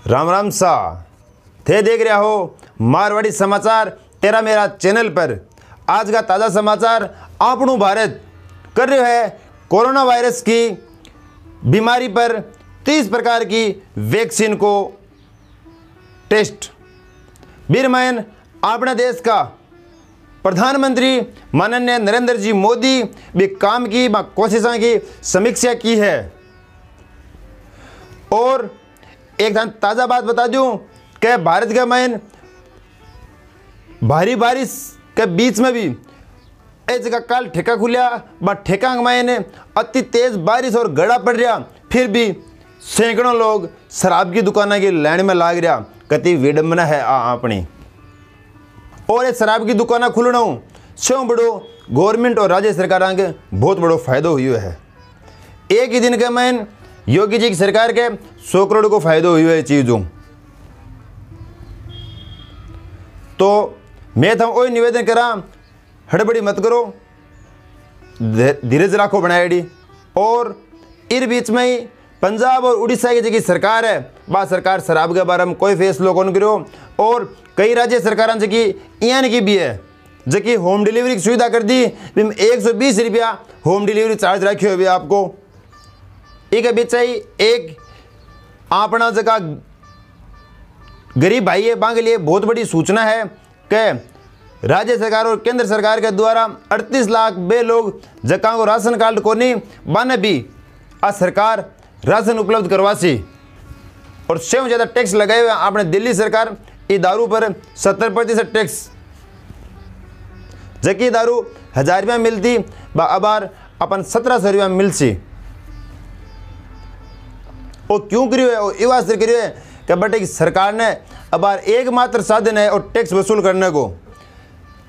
राम राम सा थे देख रहा हो मारवाड़ी समाचार तेरा मेरा चैनल पर। आज का ताज़ा समाचार आपनू भारत कर रहे है कोरोना वायरस की बीमारी पर 30 प्रकार की वैक्सीन को टेस्ट। बीरमैन अपने देश का प्रधानमंत्री माननीय नरेंद्र जी मोदी भी काम की कोशिशों की समीक्षा की है। और एक ताज़ा बात बता दूं कि भारत के मैन भारी बारिश के बीच में भी एक जगह कल ठेका खुलिया ठेका मैंने अति तेज बारिश और गड़ा पड़ रहा, फिर भी सैकड़ों लोग शराब की दुकान की लाइन में लाग रहा। कति विडंबना है अपनी। और ये शराब की दुकान खुलना स्यों बड़ो गवर्नमेंट और राज्य सरकार के बहुत बड़ो फायदो हुआ है। एक ही दिन के मैन योगी जी की सरकार के 100 करोड़ को फायदो हुआ है चीज़ों। तो मैं तो वही निवेदन करा, हड़बड़ी मत करो, धीरज राखो बनाएड़ी। और इस बीच में ही पंजाब और उड़ीसा की जी सरकार है, बात सरकार शराब के बारे में कोई फैसलो कौन करो। और कई राज्य सरकार जी यहाँ की भी है जी होम डिलीवरी की सुविधा कर दी। 120 रुपया होम डिलीवरी चार्ज रखे हुए आपको। एक बीच ही एक अपना जगह गरीब भाई है बांग लिए बहुत बड़ी सूचना है कि राज्य सरकार और केंद्र सरकार के द्वारा 38 लाख बे लोग जगह को राशन कार्ड को नहीं बने भी आज सरकार राशन उपलब्ध करवासी। और सबसे ज़्यादा टैक्स लगाए हुए आपने दिल्ली सरकार ये दारू पर 70% टैक्स। जबकि दारू 1000 रुपया मिलती अबार अपन 1700 रुपया मिलती। और क्यों करियो है और ये वास्ते करियो है कि बटे सरकार ने अबार एकमात्र साधन है और टैक्स वसूल करने को।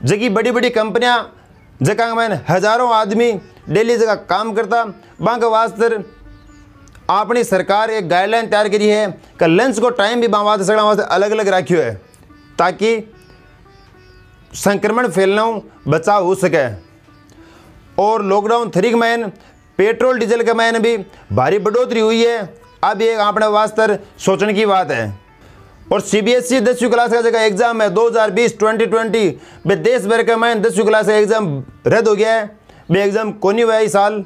जबकि बड़ी बड़ी कंपनियां जगह में हजारों आदमी डेली जगह काम करता बांग वास्ते अपनी सरकार एक गाइडलाइन तैयार करी है कि लंच को टाइम भी बांग सगड़ा वास्ते अलग अलग रखियो है ताकि संक्रमण फैलना बचाव हो सके। और लॉकडाउन 3 के मैन पेट्रोल डीजल के मैन भी भारी बढ़ोतरी हुई है। अब ये अपने वास्ते सोचने की बात है। और CBSE 10वीं क्लास का जगह एग्जाम है 2020-2020 बे देश भर के मैन 10वीं क्लास का एग्जाम रद्द हो गया है। बे एग्जाम को नहीं हुआ इस साल।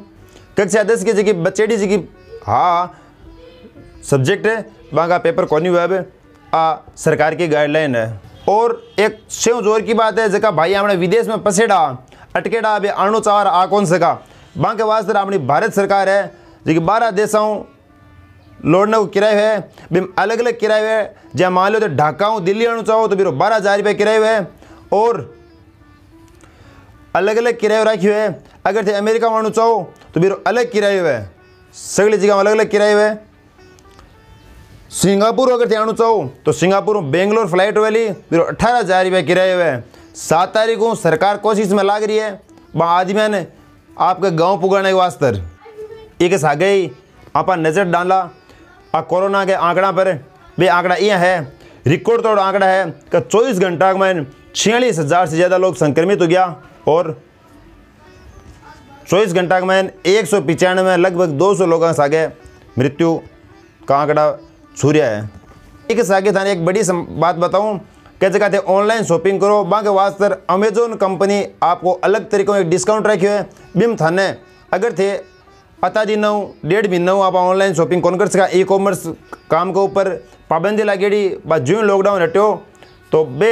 कक्षा 10 की जगह बच्चेडी जी की हाँ सब्जेक्ट है वहाँ का पेपर को नहीं हुआ बे सरकार की गाइडलाइन है। और एक सेव जोर की बात है जगह भाई हमने विदेश में पसेड़ा अटकेड़ा बे आणु चार आ कौन सका वहाँ के वास्ते अपनी भारत सरकार है जो 12 देशों लौटने को किराए है भी अलग अलग किराए है। जहाँ मान लो तो ढाका दिल्ली आना चाहो तो फिर 12,000 रुपये किराए हुए है। और अलग अलग किराए रखी हुए है। अगर थे अमेरिका आना चाहो तो फिर अलग किराए हुए है। सगली जगह अलग अलग किराए हुए। सिंगापुर अगर थे आना चाहो तो सिंगापुर बेंगलोर फ्लाइट वाली फिर 18,000 रुपये किराए हुए है। 7 तारीख को सरकार कोशिश में लाग रही है वहाँ आदमी ने आपके गाँव पुगाने के वास्ते एक आगे ही आप नज़र डाला कोरोना के आंकड़ा पर। वे आंकड़ा यह है रिकॉर्ड तोड़ आंकड़ा है कि 24 घंटा में 46,000 से ज़्यादा लोग संक्रमित हो गया। और 24 घंटा में 195 में लगभग 200 लोगों से आगे मृत्यु का आंकड़ा छू रहा है। एक आगे थाने एक बड़ी बात बताऊं कि जगह थे ऑनलाइन शॉपिंग करो बाकी वास्ते अमेजोन कंपनी आपको अलग तरीकों एक डिस्काउंट रखे है। बिम थाने अगर थे पता दिन 1.5 महीना आप ऑनलाइन शॉपिंग कौन कर सका ई कॉमर्स काम के ऊपर पाबंदी लगेड़ी जो लॉकडाउन हटो तो बे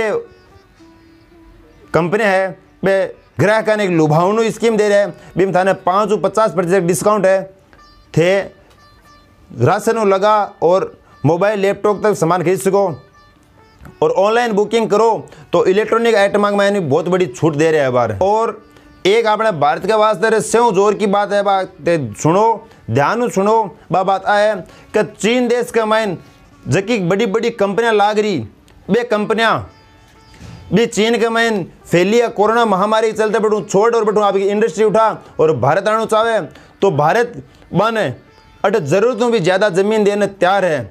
कंपनी है बे ग्राहक ने एक लुभावनु स्कीम दे रहे हैं। बिम थाने 5-50% डिस्काउंट है थे राशन लगा और मोबाइल लैपटॉप तक सामान खरीद सको। और ऑनलाइन बुकिंग करो तो इलेक्ट्रॉनिक आइटम में बहुत बड़ी छूट दे रहे हैं बार। और एक अपने भारत के वास्ते स्यों जोर की बात है बात सुनो ध्यान सुनो बात है कि चीन देश के मैन जबकि बड़ी बड़ी कंपनियां लाग रही बे कंपनियां भी चीन के मैन फैली है कोरोना महामारी चलते बैठूँ छोड़ और बैठूँ आपकी इंडस्ट्री उठा और भारत आना चाहे तो भारत बने अट जरूरतों भी ज़्यादा ज़मीन देने तैयार है।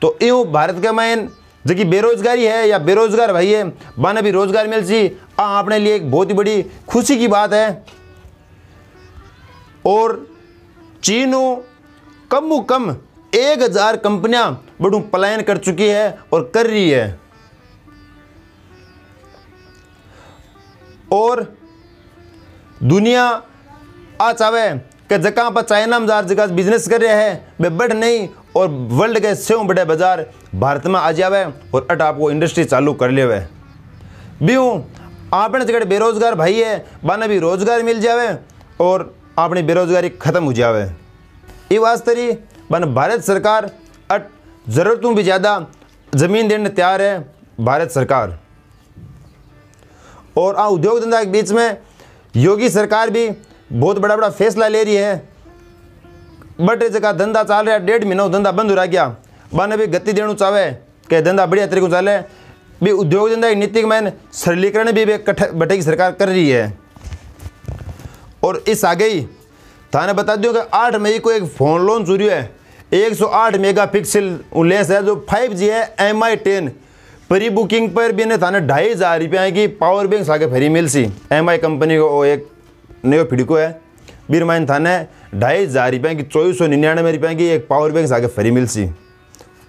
तो यूँ भारत के मैन जो कि बेरोजगारी है या बेरोजगार भाई है बने भी रोजगार मिल सी अपने लिए एक बहुत ही बड़ी खुशी की बात है। और चीनों कम 1000 कंपनियां बड़ू पलायन कर चुकी है और कर रही है। और दुनिया आ चावे कि जगह पर चाइना में जार जगह बिजनेस कर रहे हैं वे बढ़ नहीं, और वर्ल्ड के 100 बड़े बाजार भारत में आ जावे और अट आपको इंडस्ट्री चालू कर ले भी हूँ। आपने जगह बेरोजगार भाई है बाने भी रोजगार मिल जावे और अपनी बेरोजगारी खत्म हो जावे। ये वास्ते बन भारत सरकार अट ज़रूरतों भी ज़्यादा ज़मीन देने तैयार है भारत सरकार। और उद्योग धंधा के बीच में योगी सरकार भी बहुत बड़ा बड़ा फैसला ले रही है। बट जगह धंधा चल रहा है 1.5 महीना धंधा बंद हो रहा गया बाने भी गति देना चाहे कि धंधा बढ़िया तरीके से चले भी। उद्योग धंधा की नीति में सरलीकरण भी बटे की सरकार कर रही है। और इस आगे ही थाने बता दूँ कि 8 मई को एक फ़ोन लॉन्च हो रही है 108 मेगापिक्सल लेंस है जो 5G है MI10। प्री बुकिंग पर भी ने थाने 2500 रुपये की पावर बैंक आगे फ्री मिल सी। MI कंपनी को एक नयो फिड़को है बीर माइन थाने 2500 रुपये की 2499 रुपये की एक पावर बैंक आगे फ्री मिल सी।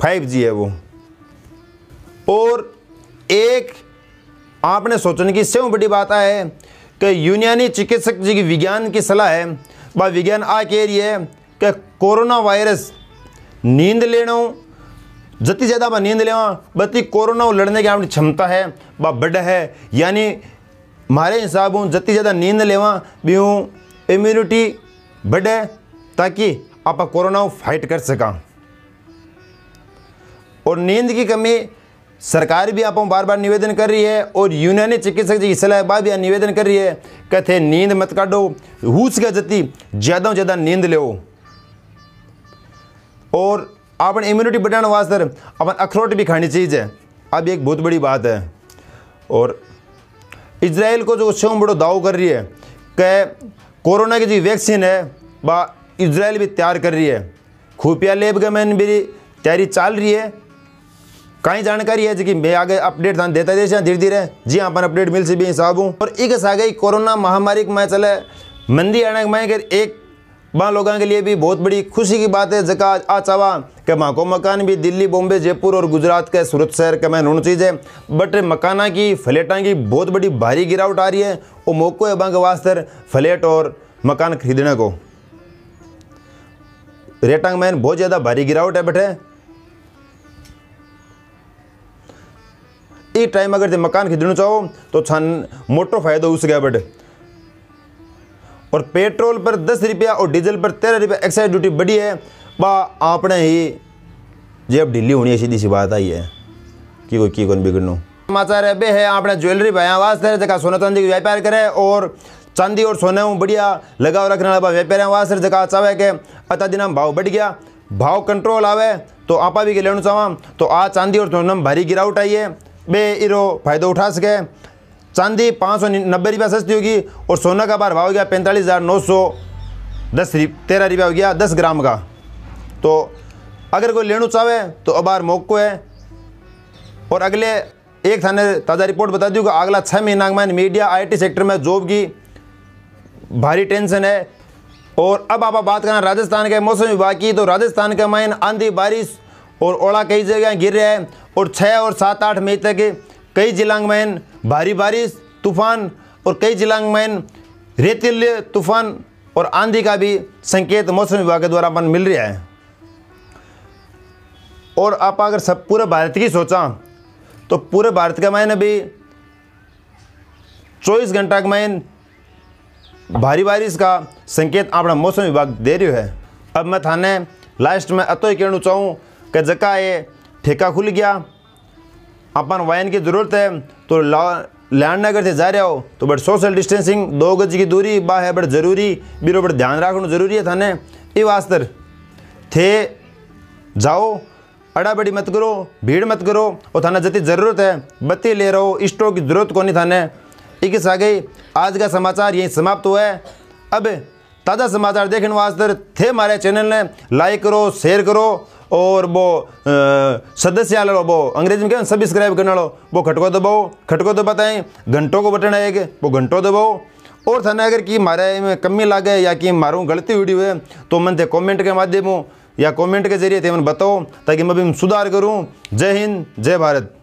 5G है वो। और एक आपने सोचने की सबसे बड़ी बात है कि यूनानी चिकित्सक जी की विज्ञान की सलाह है बा विज्ञान आ कह रही है कि कोरोना वायरस नींद लेना जति ज़्यादा बा नींद लेवा बती कोरोना लड़ने की अपनी क्षमता है बा बढ़ है। यानी हमारे हिसाब हूँ जति ज़्यादा नींद लेवा भी हूँ इम्यूनिटी बढ़े ताकि आप कोरोना फाइट कर सका। और नींद की कमी सरकार भी आप बार बार निवेदन कर रही है और यूनानी चिकित्सक जी की सलाह भी निवेदन कर रही है कहते नींद मत काटो हुस के जति ज़्यादा से ज़्यादा नींद लो। और अपन इम्यूनिटी बढ़ाने वास्ते अपन अखरोट भी खानी चाहिए। अब एक बहुत बड़ी बात है। और इजराइल को जो सबसे बड़ो दाव कर रही है कि कोरोना की जो वैक्सीन है बा इजराइल भी तैयार कर रही है। खुफिया लैब के में भी तैयारी चल रही है। कई जानकारी है जी मैं आगे अपडेट थान देता रहे धीरे धीरे जी अपन अपडेट मिल सी भी हिसाब हूँ। और एक आ गई कोरोना महामारी में चले मंदी आने में एक वहाँ लोगों के लिए भी बहुत बड़ी खुशी की बात है जगह आ चावा कि वहाँ को मकान भी दिल्ली बॉम्बे जयपुर और गुजरात के सूरत शहर के में होना चाहिए। बट मकाना की फ्लैटा की बहुत बड़ी भारी गिरावट आ रही है। वो मौको है वहाँ के वास्ते फ्लैट और मकान खरीदने को रेटांग में बहुत ज़्यादा भारी गिरावट है। बटे इस टाइम अगर मकान खरीदना चाहो तो छान मोटो फायदा हो सके। बट और पेट्रोल पर 10 रुपया और डीजल पर 13 रुपया एक्साइज ड्यूटी बढ़ी है बा आपने ही जेब ढीली होनी है। सीधी सी बात आई है कि कोई की कौन बिगड़नो समाचार है बे है आपने ज्वेलरी भाया वास्ते जगह सोना चांदी की व्यापार करे और चांदी और सोने में बढ़िया लगाव रखने वाला व्यापार वास्ते जगह चाहे कि अता दिन भाव बढ़ गया भाव कंट्रोल आवे तो आपा भी लेना चाहवा तो आ चांदी और सोने में भारी गिरावट आई है बे इरो फायदा उठा सके। चांदी 590 रुपया सस्ती होगी और सोना का भाव हो गया 45,913 रुपया हो गया 10 ग्राम का। तो अगर कोई लेना चाहे तो अबार मौको है। और अगले एक थाने ताज़ा रिपोर्ट बता दूँ कि अगला 6 महीना में मीडिया IT सेक्टर में जॉब की भारी टेंशन है। और अब आप बात करना राजस्थान के मौसम विभाग की तो राजस्थान के मायन आंधी बारिश और ओला कई जगह गिर रहे हैं। और 6 और 7-8 मई तक कई जिलों में भारी बारिश तूफान और कई जिलों में रेतीले तूफान और आंधी का भी संकेत मौसम विभाग के द्वारा अपन मिल रहा है। और आप अगर सब पूरे भारत की सोचा तो पूरे भारत के मायने भी 24 घंटा के मायने भारी बारिश का संकेत अपना मौसम विभाग दे रही है। अब मैं थाने लास्ट में अतो ही कहना चाहूँ कि जगह ये ठेका खुल गया अपन वाइन की ज़रूरत है तो लैंड अगर से जा रहे हो तो बट सोशल डिस्टेंसिंग 2 गज की दूरी बा है बट ज़रूरी बीरो बट ध्यान रखना ज़रूरी है। थाने ये वास्ते थे जाओ अड़ा बड़ी मत करो भीड़ मत करो और थाना जति ज़रूरत है बत्ती ले रहो स्टॉक की ज़रूरत को नहीं। थाने एक आ गई आज का समाचार यही समाप्त हुआ है। अब ताज़ा समाचार देखने वास्ते थे हमारे चैनल ने लाइक करो शेयर करो और वो सदस्य लो वो अंग्रेजी में क्या सब्सक्राइब करना लो वो खटको दबाएं घंटों को बटन आएगा वो घंटों दबाओ। और थाने अगर कि हमारे में कमी लगे या कि मारूँ गलती वीडियो है तो मन थे कमेंट के माध्यम या कमेंट के जरिए थे बताओ ताकि मैं भी सुधार करूँ। जय हिंद, जय भारत।